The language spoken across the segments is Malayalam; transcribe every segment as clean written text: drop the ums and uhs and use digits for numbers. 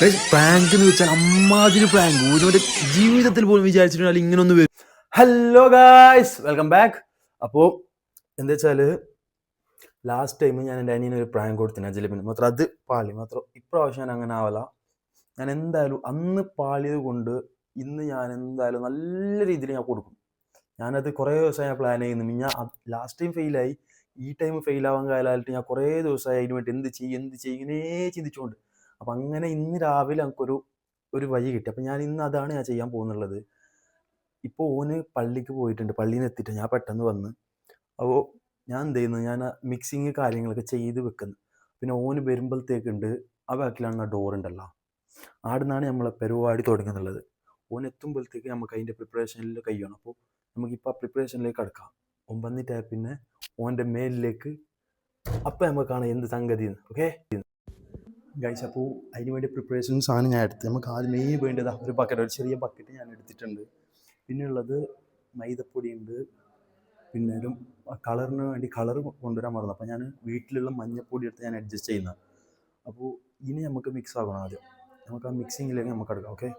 പ്രാങ്ക് എന്ന് വെച്ചാൽ അമ്മാതിരി പ്രാങ്ക് ഒരു ജീവിതത്തിൽ പോലും വിചാരിച്ചിട്ടുണ്ടെങ്കിൽ ഇങ്ങനെ ഒന്ന് വരും. Hello guys, welcome back. അപ്പോൾ എന്താ വെച്ചാൽ ലാസ്റ്റ് ടൈം ഞാൻ എൻ്റെ അനിയന് ഒരു പ്രാങ്ക് കൊടുത്തിന് ജിലേബിന് മാത്രം. അത് പാളി മാത്രം. ഇപ്രാവശ്യം ഞാൻ അങ്ങനെ ആവല. ഞാൻ എന്തായാലും അന്ന് പാളിയത് കൊണ്ട് ഇന്ന് ഞാൻ എന്തായാലും നല്ല രീതിയിൽ ഞാൻ കൊടുക്കും. ഞാനത് കുറേ ദിവസമായി ഞാൻ പ്ലാൻ ചെയ്യുന്നു. ഞാൻ ലാസ്റ്റ് ടൈം ഫെയിലായി, ഈ ടൈം ഫെയിലാവാൻ കാലമായിട്ട് ഞാൻ കുറേ ദിവസമായി അതിന് വേണ്ടി എന്ത് ചെയ്യും ഇങ്ങനെ ചിന്തിച്ചുകൊണ്ട്. അപ്പം അങ്ങനെ ഇന്ന് രാവിലെ നമുക്കൊരു വഴി കിട്ടി. അപ്പം ഞാൻ ഇന്ന് അതാണ് ഞാൻ ചെയ്യാൻ പോകുന്നുള്ളത്. ഇപ്പോൾ ഓന് പള്ളിക്ക് പോയിട്ടുണ്ട്, പള്ളിയിൽ നിന്ന് എത്തിയിട്ട് ഞാൻ പെട്ടെന്ന് വന്ന്. അപ്പോൾ ഞാൻ എന്ത് ചെയ്യുന്നു, ഞാൻ മിക്സിങ് കാര്യങ്ങളൊക്കെ ചെയ്ത് വെക്കുന്നു. പിന്നെ ഓന് വരുമ്പോഴത്തേക്കുണ്ട് ആ ബാക്കിലാണ് ഡോറുണ്ടല്ലോ, ആടുന്നാണ് നമ്മളെ പരിപാടി തുടങ്ങുന്നുള്ളത്. ഓൻ എത്തുമ്പോഴത്തേക്ക് നമുക്ക് അതിൻ്റെ പ്രിപ്പറേഷനിൽ കഴിയണം. അപ്പോൾ നമുക്കിപ്പോൾ ആ പ്രിപ്പറേഷനിലേക്ക് കടക്കാം. ഓൻ വന്നിട്ടായ പിന്നെ ഓൻ്റെ മേലിലേക്ക് അപ്പം നമുക്ക് കാണാം എന്ത് സംഗതി. ഓക്കെ ഗൈസ്, അപ്പോൾ അതിന് വേണ്ടി പ്രിപ്പറേഷൻ സാധനം ഞാൻ എടുത്ത്. നമുക്ക് ആദ്യം മെയിൻ വേണ്ടതാ ഒരു ബക്കറ്റ്, ഒരു ചെറിയ ബക്കറ്റ് ഞാൻ എടുത്തിട്ടുണ്ട്. പിന്നെ ഉള്ളത് മൈദപ്പൊടി ഉണ്ട്. പിന്നെ ഒരു കളറിന് വേണ്ടി കളർ കൊണ്ടുവരാൻ മറന്നു. അപ്പോൾ ഞാൻ വീട്ടിലുള്ള മഞ്ഞപ്പൊടി എടുത്ത് ഞാൻ അഡ്ജസ്റ്റ് ചെയ്യുന്നത്. അപ്പോൾ ഇനി നമുക്ക് മിക്സ് ആകണം. ആദ്യം നമുക്ക് ആ മിക്സിങ്ങിലേക്ക് നമുക്ക് എടുക്കാം. ഓക്കെ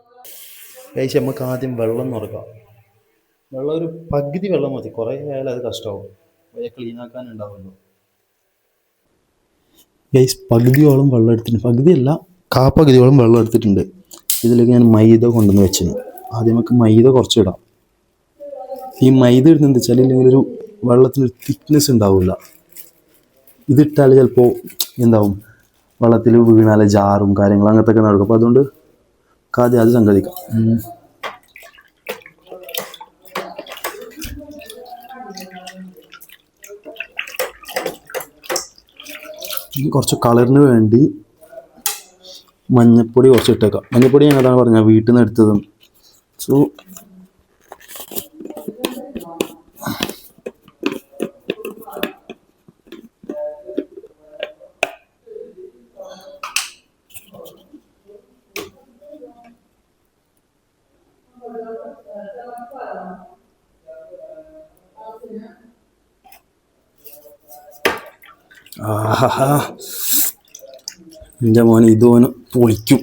ഗൈസ്, നമുക്ക് ആദ്യം വെള്ളം നിറക്കാം. വെള്ളം ഒരു പകുതി വെള്ളം മതി, കുറേ ആയാലും അത് കഷ്ടമാവും, കുറേ ക്ലീനാക്കാനുണ്ടാവുമല്ലോ. ഗൈസ്, പകുതിയോളം വെള്ളം എടുത്തിട്ടുണ്ട്. പകുതിയല്ല, കാപ്പകുതിയോളം വെള്ളം എടുത്തിട്ടുണ്ട്. ഇതിലേക്ക് ഞാൻ മൈദ കൊണ്ടുവന്ന് വെച്ചിന്. ആദ്യം നമുക്ക് മൈദ കുറച്ചിടാം. ഈ മൈദ ഇടുന്നത് എന്താ വെച്ചാൽ ഇല്ലെങ്കിൽ ഒരു വെള്ളത്തിനൊരു തിക്നെസ് ഉണ്ടാവില്ല. ഇതിട്ടാൽ ചിലപ്പോൾ എന്താവും, വെള്ളത്തിൽ വീണാൽ ജാറും കാര്യങ്ങളും അങ്ങനത്തെ ഒക്കെ നടക്കും. അപ്പോൾ അതുകൊണ്ട് ആദ്യം അത് സംഗതിക്കാം. കുറച്ച് കളറിന് വേണ്ടി മഞ്ഞപ്പൊടി കുറച്ച് ഇട്ടേക്കാം. മഞ്ഞപ്പൊടി ഞാൻ അതാണ് പറഞ്ഞത്, വീട്ടിൽ നിന്ന് എടുത്തതും. സോ എൻ്റെ മോനെ ഇതോന് പൊളിക്കും.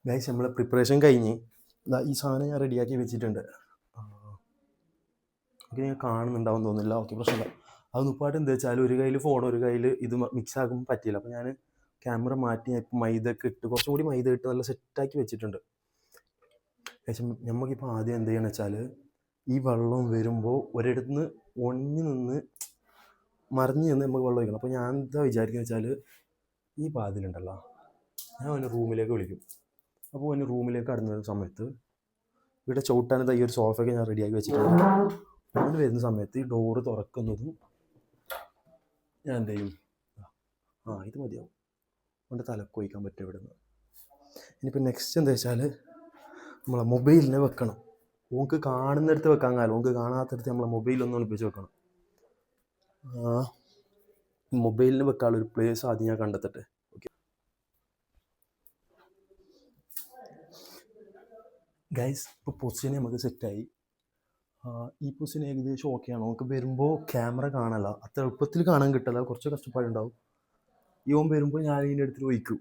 ഗൈസ്, നമ്മളെ പ്രിപ്പറേഷൻ കഴിഞ്ഞ് ഈ സാധനം ഞാൻ റെഡിയാക്കി വെച്ചിട്ടുണ്ട്. ഓക്കെ, ഞാൻ കാണുന്നുണ്ടാവും തോന്നുന്നില്ല. ഓക്കെ, പ്രശ്നമില്ല. അത് മുപ്പായിട്ട് എന്താ വെച്ചാൽ ഒരു കയ്യിൽ ഫോൺ, ഒരു കയ്യിൽ ഇത് മിക്സ് ആക്കുമ്പോൾ പറ്റിയില്ല. അപ്പോൾ ഞാൻ ക്യാമറ മാറ്റി ഞാൻ ഇപ്പോൾ മൈദ ഒക്കെ ഇട്ട് കുറച്ചും കൂടി മൈദ ഇട്ട് നല്ല സെറ്റാക്കി വെച്ചിട്ടുണ്ട്. പക്ഷേ നമുക്കിപ്പോൾ ആദ്യം എന്ത് ചെയ്യണമെന്ന് വെച്ചാൽ ഈ വെള്ളം വരുമ്പോൾ ഒരിടത്ത് നിന്ന് ഒഴിഞ്ഞു നിന്ന് മറിഞ്ഞ് നിന്ന് നമുക്ക് വെള്ളം ഒഴിക്കണം. അപ്പോൾ ഞാൻ എന്താ വിചാരിക്കുന്നത് വെച്ചാൽ ഈ പാതിലുണ്ടല്ലോ, ഞാൻ അവൻ്റെ റൂമിലേക്ക് വിളിക്കും. അപ്പോൾ അവൻ്റെ റൂമിലേക്ക് കടന്നു വരുന്ന സമയത്ത് ഇവിടെ ചവിട്ടാനത് ഈ ഒരു സോഫയൊക്കെ ഞാൻ റെഡിയാക്കി വെച്ചിട്ടുണ്ട്. അവന് വരുന്ന സമയത്ത് ഈ ഡോറ് തുറക്കുന്നതും ഞാൻ എന്ത് ചെയ്യും, ഇത് മതിയാവും, അവൻ്റെ തലക്കൊഴിക്കാൻ പറ്റും ഇവിടെ നിന്ന്. ഇനിയിപ്പോൾ നെക്സ്റ്റ് എന്താ വെച്ചാൽ നമ്മളെ മൊബൈലിനെ വെക്കണം. ഓക്ക് കാണുന്നിടത്ത് വെക്കാൻ കാലം, ഓക്ക് കാണാത്തടത്ത് നമ്മളെ മൊബൈലൊന്നും ഒളിപ്പിച്ച് വെക്കണം. മൊബൈലിന് വെക്കാനുള്ള ഒരു പ്ലേസ് ആദ്യം ഞാൻ കണ്ടെത്തട്ടെ. ഓക്കെ ഗൈസ്, ഇപ്പോൾ പൊസിഷൻ നമുക്ക് സെറ്റായി. ഈ പൊസിഷൻ ഏകദേശം ഓക്കെയാണ്. നമുക്ക് വരുമ്പോൾ ക്യാമറ കാണല്ല, അത്ര എളുപ്പത്തിൽ കാണാൻ കിട്ടില്ല, കുറച്ച് കഷ്ടപ്പാടുണ്ടാവും. ഇവൻ വരുമ്പോൾ ഞാൻ ഇതിൻ്റെ അടുത്ത് വയ്ക്കും.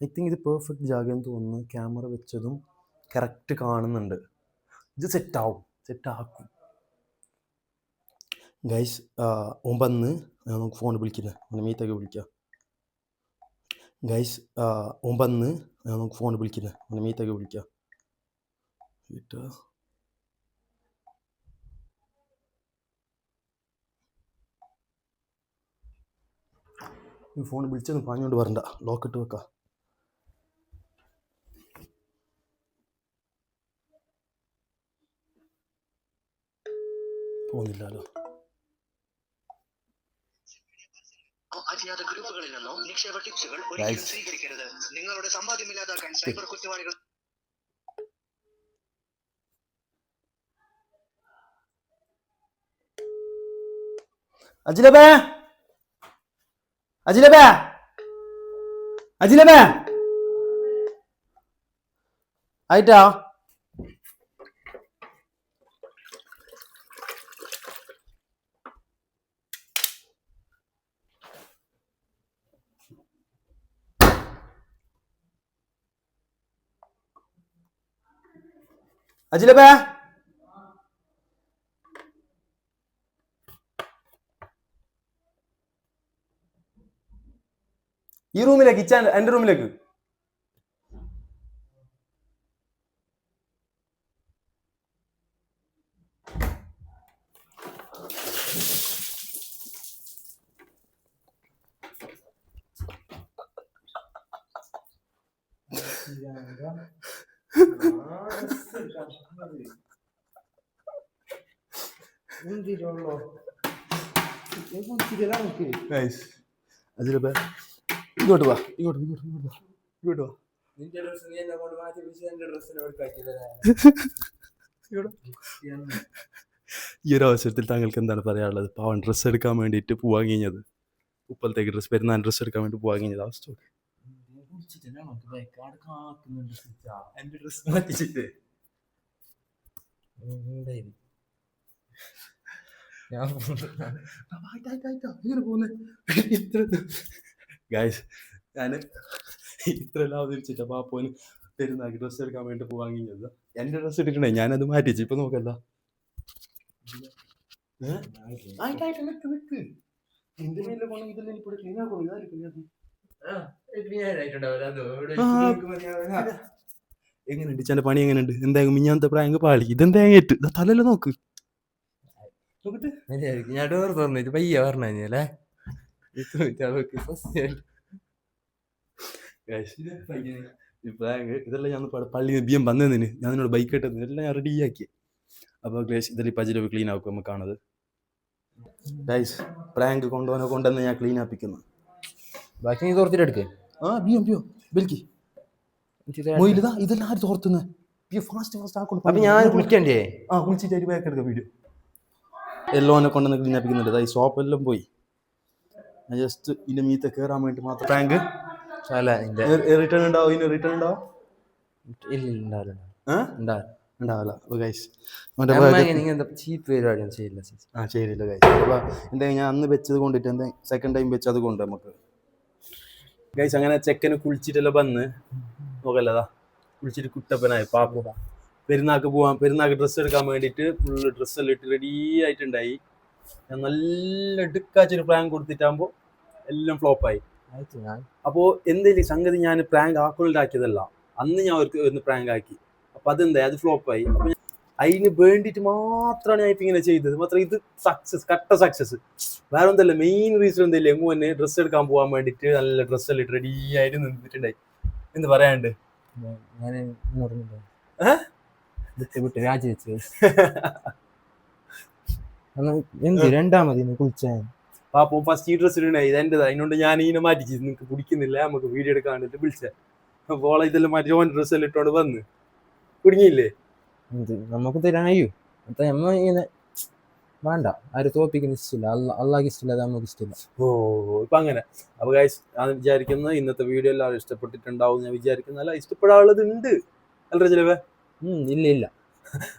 ഐ തിങ്ക് ഇത് പെർഫെക്റ്റ് ജാഗയെന്ന് തോന്നുന്നു. ക്യാമറ വെച്ചതും കറക്റ്റ് കാണുന്നുണ്ട്. ഇത് സെറ്റാക്കും ഗൈസ്. ഓൻ വന്ന് നമുക്ക് ഫോൺ വിളിക്കുന്നത്, അവനെ മീത്തൊക്കെ വിളിക്കാം. ഗൈസ്, ഓൻ വന്ന് നമുക്ക് ഫോൺ വിളിക്കുന്നത്, അവനെ മീത്തൊക്കെ വിളിക്കാം. ഫോൺ വിളിച്ചൊന്നും പാഞ്ഞോണ്ട് വരണ്ട, ലോക്കിട്ട് വെക്കാം. പോകുന്നില്ലല്ലോ. അജ്ഞാത ഗ്രൂപ്പുകളിൽ നിന്നോ നിക്ഷേപ ടിപ്സുകൾ ഒരിക്കലും സ്വീകരിക്കരുത്. നിങ്ങളുടെ സമ്പാദ്യം ഇല്ലാതാക്കാൻ സൈബർ കുറ്റവാളികൾ. അജിലബേ ആയിട്ടാ അജിലബേ ഈ റൂമിലേക്ക് ഇച്ചാൻ എന്റെ റൂമിലേക്ക് അതിലപ്പ ഇങ്ങോട്ട് വാ ഇങ്ങോട്ട് വാ ഈ ഒരു അവസരത്തിൽ താങ്കൾക്ക് എന്താണ് പറയാനുള്ളത്? പാവൻ ഡ്രസ്സ് എടുക്കാൻ വേണ്ടിയിട്ട് പോവാൻ കഴിഞ്ഞത്, ഉപ്പലത്തേക്ക് ഡ്രസ്സ് പെരുന്നാൾ ഡ്രസ്സ് എടുക്കാൻ വേണ്ടി പോവാൻ കഴിഞ്ഞത് അവസ്ഥ എന്റെ ഡ്രസ്സ് മാറ്റിച്ചിട്ട് ഗൈസ് ഞാന് ഇത്രയെല്ലാം അവതരിച്ചിട്ട് പാപ്പോന് പെരുന്നാൾക്ക് ഡ്രസ്സ് എടുക്കാൻ വേണ്ടി പോവാൻ കഴിഞ്ഞത്. എന്റെ ഡ്രസ്സ് എടുക്കണേ, ഞാനത് മാറ്റിച്ചു. ഇപ്പൊ നോക്കല്ല എങ്ങനെയുണ്ട് ചെന്റെ പണി? എങ്ങനെയുണ്ട്? എന്തായാലും മിഞ്ഞാന്നത്തെ പ്രായങ്ങ് പാളി. ഇതെന്താ ഏറ്റു തലല്ല നോക്ക്. ഞാൻ ഡോർ തുറന്നിട്ട് പയ്യ പറഞ്ഞല്ലേ ഇതെല്ലാം ഞാൻ പള്ളി ബിയം വന്നതിന് ഞാൻ നിന്നോട് ബൈക്ക് ഇട്ടത് എല്ലാം ഞാൻ റെഡിയാക്കി. അപ്പൊ ഗ്ലേഷ് ഇതെല്ലാം ഇപ്പൊ അജിലവ് ക്ലീൻ ആക്കും. നമുക്ക് കാണുന്നത് ഗൈസ് പ്രാങ്ക് കൊണ്ടുവന്ന് ഞാൻ ക്ലീൻ ആപ്പിക്കുന്നു. ബാക്കി നീ തോർത്തിട്ട് എടുക്കേ. ബെൽക്കി ഇതെല്ലാം ആര് തോർത്തുന്നത്? അപ്പൊ ഞാൻ കുളിക്കണ്ടേ? കുളിച്ചിട്ട് ബാക്ക് എടുക്കാം വീഡിയോ. എല്ലോനെ കൊണ്ടുവന്ന് ക്ലീൻ ആപ്പിക്കുന്നുണ്ട്. ഈ സോപ്പ് എല്ലാം പോയി. ജസ്റ്റ് ഇതിന്റെ മീത്ത കയറാൻ വേണ്ടി മാത്രം പ്രാങ്ക്. റിട്ടേൺ ഉണ്ടാവും, ഇതിന് റിട്ടേൺ ഉണ്ടാവും ഉണ്ടാവില്ല. ശരിയില്ല ഗൈസ്. അപ്പൊ എന്തായാലും ഞാൻ അന്ന് വെച്ചത് കൊണ്ടിട്ട് എന്താ സെക്കൻഡ് ടൈം വെച്ചത് കൊണ്ട് നമുക്ക് ഗൈസ് അങ്ങനെ ചെക്കന് കുളിച്ചിട്ടെല്ലാം വന്ന് നോക്കല്ലതാ കുളിച്ചിട്ട് കുട്ടപ്പനായി പാപ്പ. പെരുന്നാൾക്ക് ഡ്രസ്സ് എടുക്കാൻ വേണ്ടിയിട്ട് ഫുള്ള് ഡ്രസ്സെല്ലാം ഇട്ട് റെഡി ആയിട്ടുണ്ടായി. ഞാൻ നല്ല എടുക്കാച്ചൊരു പ്രാങ്ക് കൊടുത്തിട്ടാകുമ്പോൾ എല്ലാം ഫ്ലോപ്പായി. അപ്പോ എന്തെങ്കിലും സംഗതി ഞാൻ പ്രാങ്ക് ആക്കുന്നുണ്ടാക്കിയതല്ല, അന്ന് ഞാൻ ഒരു പ്രാങ്ക് ആക്കി. അപ്പൊ അതെന്തായി, അത് ഫ്ലോപ്പായി. അപ്പൊ അതിന് വേണ്ടിയിട്ട് മാത്രമാണ് ഞാൻ ഇപ്പൊ ഇങ്ങനെ ചെയ്തത്. മാത്രം ഇത് കട്ട സക്സസ്. വേറെ എന്തല്ല, മെയിൻ റീസൺ എന്തല്ലേ, എങ്ങും തന്നെ ഡ്രസ്സ് എടുക്കാൻ പോകാൻ വേണ്ടിയിട്ട് നല്ല ഡ്രസ്സെല്ലാം ഇട്ട് റെഡി ആയിട്ട് നിന്നിട്ടുണ്ടായി. എന്ത് പറയാണ്ട് രണ്ടാമത് കുളിച്ച പാപ്പോ ഫസ്റ്റ് ഈ ഡ്രസ്സ് ഇടണ്ടായി. ഇതെന്റേത്. അതിനോണ്ട് ഞാൻ ഇതിനെ മാറ്റിച്ചു. നിനക്ക് പിടിക്കുന്നില്ല, നമുക്ക് വീഡിയോ എടുക്കാൻ വേണ്ടിട്ട് വിളിച്ചേ. അപ്പോൾ ഇതെല്ലാം മാറ്റി ഓൻ ഡ്രസ്സെല്ലാം ഇട്ടോണ്ട് വന്ന് കുടുങ്ങിയില്ലേ? നമുക്ക് തരാനയ്യോ നമ്മ ഇങ്ങനെ വേണ്ട, ആര് തോപ്പിക്കുന്ന ഇഷ്ടമില്ല. അള്ളാഹ്ക്ക് ഇഷ്ടമില്ല, നമുക്ക് ഇഷ്ടമില്ല. ഇപ്പൊ അങ്ങനെ. അപ്പൊ ഗൈസ് ഞാൻ വിചാരിക്കുന്നത് ഇന്നത്തെ വീഡിയോ എല്ലാവരും ഇഷ്ടപ്പെട്ടിട്ടുണ്ടാവും ഞാൻ വിചാരിക്കുന്നത്. അല്ല, ഇഷ്ടപ്പെടാനുള്ളത് ഉണ്ട് അല്ല ചിലവേ? ഇല്ല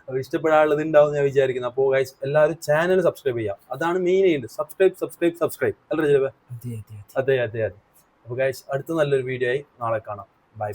അപ്പൊ ഇഷ്ടപ്പെടാനുള്ളത് ഉണ്ടാവും ഞാൻ വിചാരിക്കുന്നത്. അപ്പോൾ ഗൈസ് എല്ലാവരും ചാനൽ സബ്സ്ക്രൈബ് ചെയ്യാം. അതാണ് മെയിൻ ചെയ്യേണ്ടത്. സബ്സ്ക്രൈബ് അല്ല ചിലവേ? അതെ. അപ്പൊ ഗൈസ് അടുത്ത നല്ലൊരു വീഡിയോ ആയി നാളെ കാണാം. ബൈ.